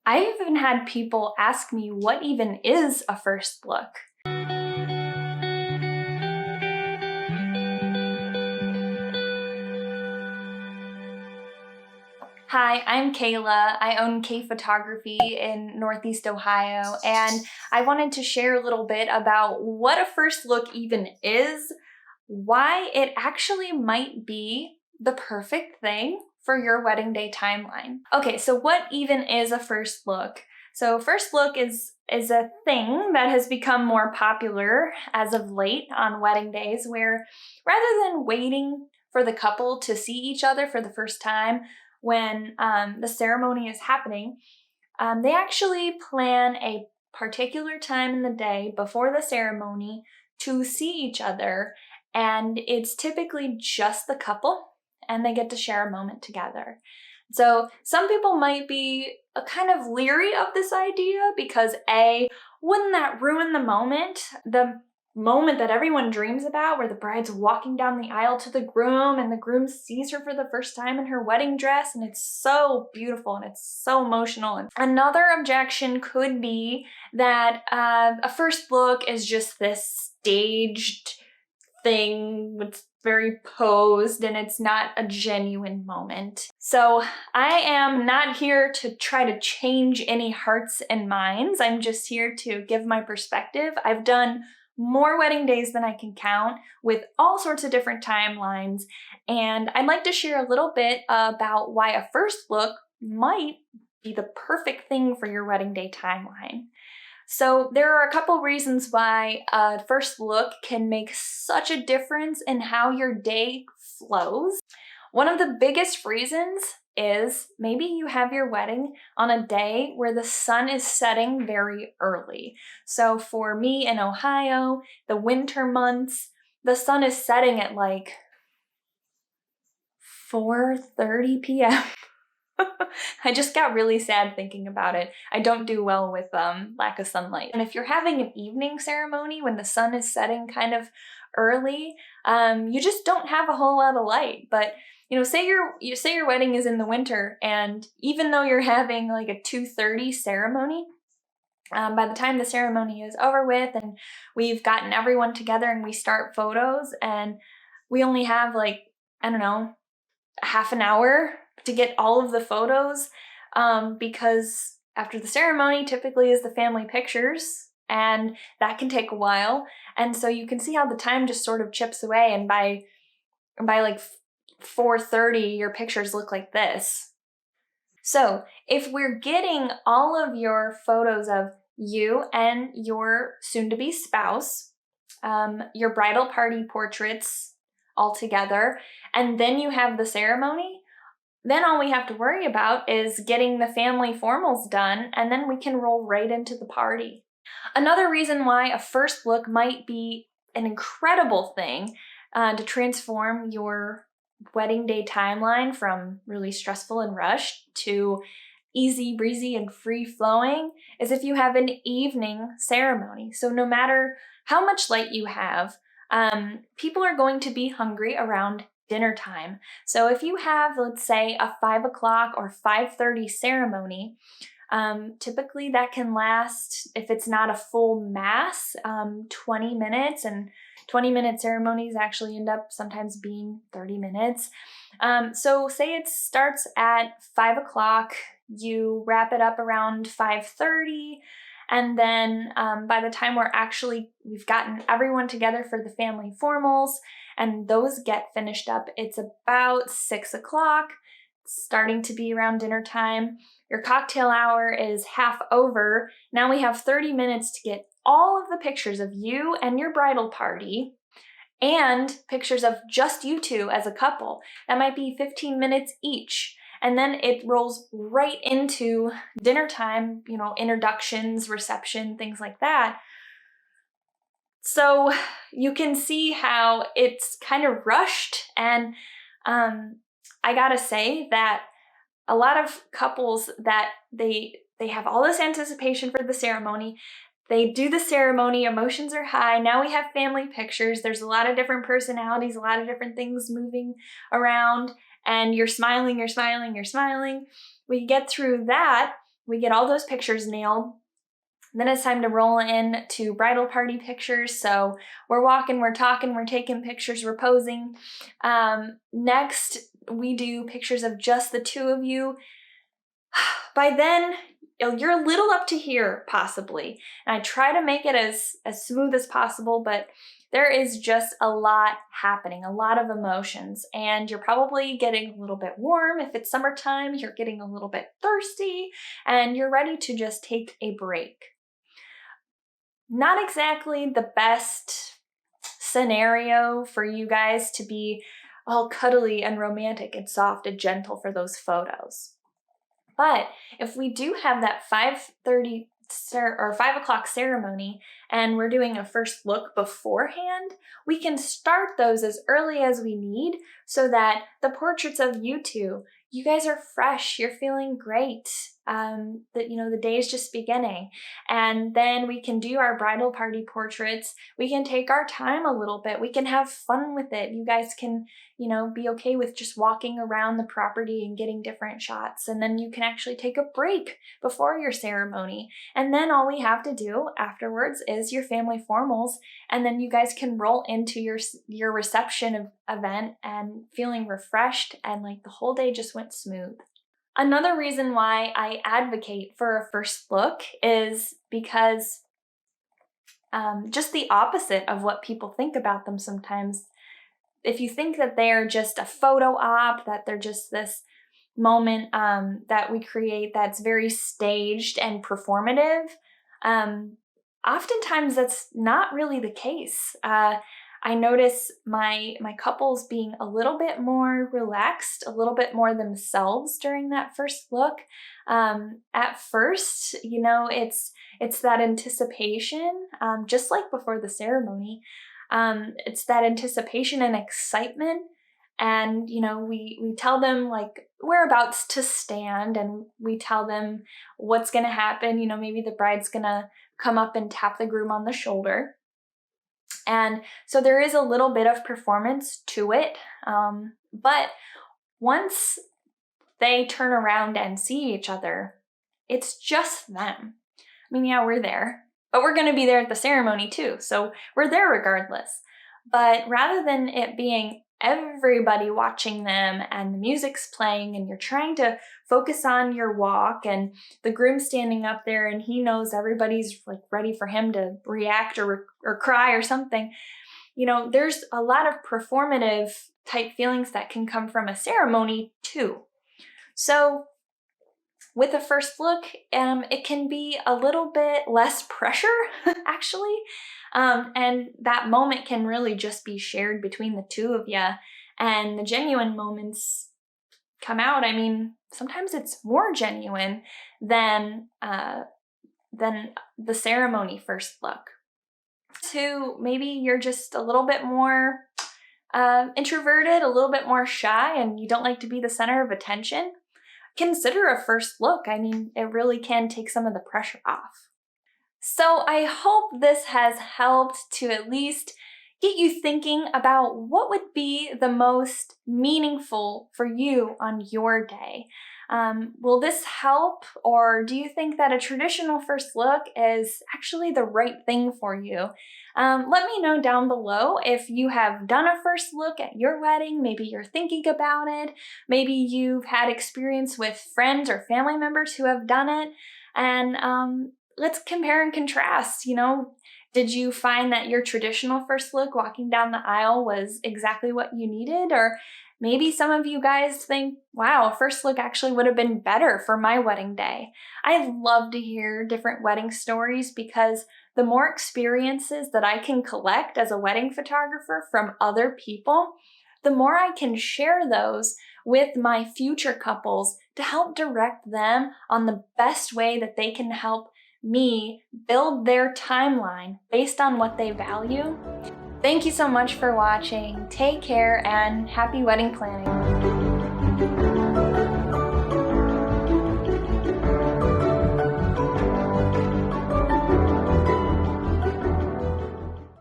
I've even had people ask me what even is a first look. Hi, I'm Kayla. I own K Photography in Northeast Ohio, and I wanted to share a little bit about what a first look even is, why it actually might be the perfect thing for your wedding day timeline. Okay, so what even is a first look? So first look is a thing that has become more popular as of late on wedding days, where rather than waiting for the couple to see each other for the first time when the ceremony is happening, they actually plan a particular time in the day before the ceremony to see each other, and it's typically just the couple, and they get to share a moment together. So some people might be kind of leery of this idea because wouldn't that ruin the moment that everyone dreams about, where the bride's walking down the aisle to the groom and the groom sees her for the first time in her wedding dress, and it's so beautiful and it's so emotional. And another objection could be that a first look is just this staged thing. It's very posed and it's not a genuine moment. So I am not here to try to change any hearts and minds. I'm just here to give my perspective. I've done more wedding days than I can count with all sorts of different timelines, and I'd like to share a little bit about why a first look might be the perfect thing for your wedding day timeline. So there are a couple reasons why a first look can make such a difference in how your day flows. One of the biggest reasons is maybe you have your wedding on a day where the sun is setting very early. So for me in Ohio, the winter months, the sun is setting at like 4:30 p.m. I just got really sad thinking about it. I don't do well with lack of sunlight. And if you're having an evening ceremony when the sun is setting kind of early, you just don't have a whole lot of light. But say your wedding is in the winter, and even though you're having like a 2:30 ceremony, by the time the ceremony is over with and we've gotten everyone together and we start photos, and we only have like, I don't know, half an hour to get all of the photos, because after the ceremony typically is the family pictures, and that can take a while. And so you can see how the time just sort of chips away, and by like 4:30 your pictures look like this. So if we're getting all of your photos of you and your soon-to-be spouse, your bridal party portraits all together, and then you have the ceremony, then all we have to worry about is getting the family formals done, and then we can roll right into the party. Another reason why a first look might be an incredible thing to transform your wedding day timeline from really stressful and rushed to easy breezy and free flowing is if you have an evening ceremony. So no matter how much light you have, people are going to be hungry around dinner time. So if you have, let's say, a 5 o'clock or 5:30 ceremony, typically that can last, if it's not a full mass, 20 minutes, and 20-minute ceremonies actually end up sometimes being 30 minutes. So say it starts at 5 o'clock, you wrap it up around 5:30, and then by the time we've gotten everyone together for the family formals and those get finished up, it's about 6 o'clock, starting to be around dinner time. Your cocktail hour is half over. Now we have 30 minutes to get all of the pictures of you and your bridal party and pictures of just you two as a couple. That might be 15 minutes each. And then it rolls right into dinner time, introductions, reception, things like that. So you can see how it's kind of rushed. And I gotta say that a lot of couples that they have all this anticipation for the ceremony. They do the ceremony, emotions are high. Now we have family pictures. There's a lot of different personalities, a lot of different things moving around, and you're smiling. We get through that, we get all those pictures nailed. Then it's time to roll in to bridal party pictures. So we're walking, we're talking, we're taking pictures, we're posing. Next, we do pictures of just the two of you. By then, you're a little up to here, possibly. And I try to make it as smooth as possible, but there is just a lot happening, a lot of emotions, and you're probably getting a little bit warm. If it's summertime, you're getting a little bit thirsty, and you're ready to just take a break. Not exactly the best scenario for you guys to be all cuddly and romantic and soft and gentle for those photos. But if we do have that 5:30 or 5 o'clock ceremony and we're doing a first look beforehand, we can start those as early as we need so that the portraits of you two, you guys are fresh, you're feeling great, the day is just beginning. And then we can do our bridal party portraits. We can take our time a little bit. We can have fun with it. You guys can, be okay with just walking around the property and getting different shots. And then you can actually take a break before your ceremony. And then all we have to do afterwards is your family formals. And then you guys can roll into your reception event and feeling refreshed and like the whole day just went smooth. Another reason why I advocate for a first look is because just the opposite of what people think about them sometimes. If you think that they're just a photo op, that they're just this moment that we create that's very staged and performative, oftentimes that's not really the case. I notice my couples being a little bit more relaxed, a little bit more themselves during that first look. At first, it's that anticipation, just like before the ceremony. It's that anticipation and excitement. And, we tell them like whereabouts to stand, and we tell them what's going to happen. Maybe the bride's going to come up and tap the groom on the shoulder. And so there is a little bit of performance to it. But once they turn around and see each other, it's just them. I mean, yeah, we're there, but we're going to be there at the ceremony too. So we're there regardless. But rather than it being everybody watching them and the music's playing and you're trying to focus on your walk and the groom standing up there and he knows everybody's like ready for him to react or cry or something, there's a lot of performative type feelings that can come from a ceremony too. So with a first look, it can be a little bit less pressure, actually. And that moment can really just be shared between the two of you. And the genuine moments come out. I mean, sometimes it's more genuine than the ceremony first look. So maybe you're just a little bit more introverted, a little bit more shy, and you don't like to be the center of attention. Consider a first look. I mean, it really can take some of the pressure off. So I hope this has helped to at least get you thinking about what would be the most meaningful for you on your day. Will this help, or do you think that a traditional first look is actually the right thing for you? Let me know down below if you have done a first look at your wedding. Maybe you're thinking about it. Maybe you've had experience with friends or family members who have done it. And let's compare and contrast. Did you find that your traditional first look walking down the aisle was exactly what you needed? Or maybe some of you guys think, wow, a first look actually would have been better for my wedding day. I love to hear different wedding stories because the more experiences that I can collect as a wedding photographer from other people, the more I can share those with my future couples to help direct them on the best way that they can help me build their timeline based on what they value. Thank you so much for watching. Take care and happy wedding planning.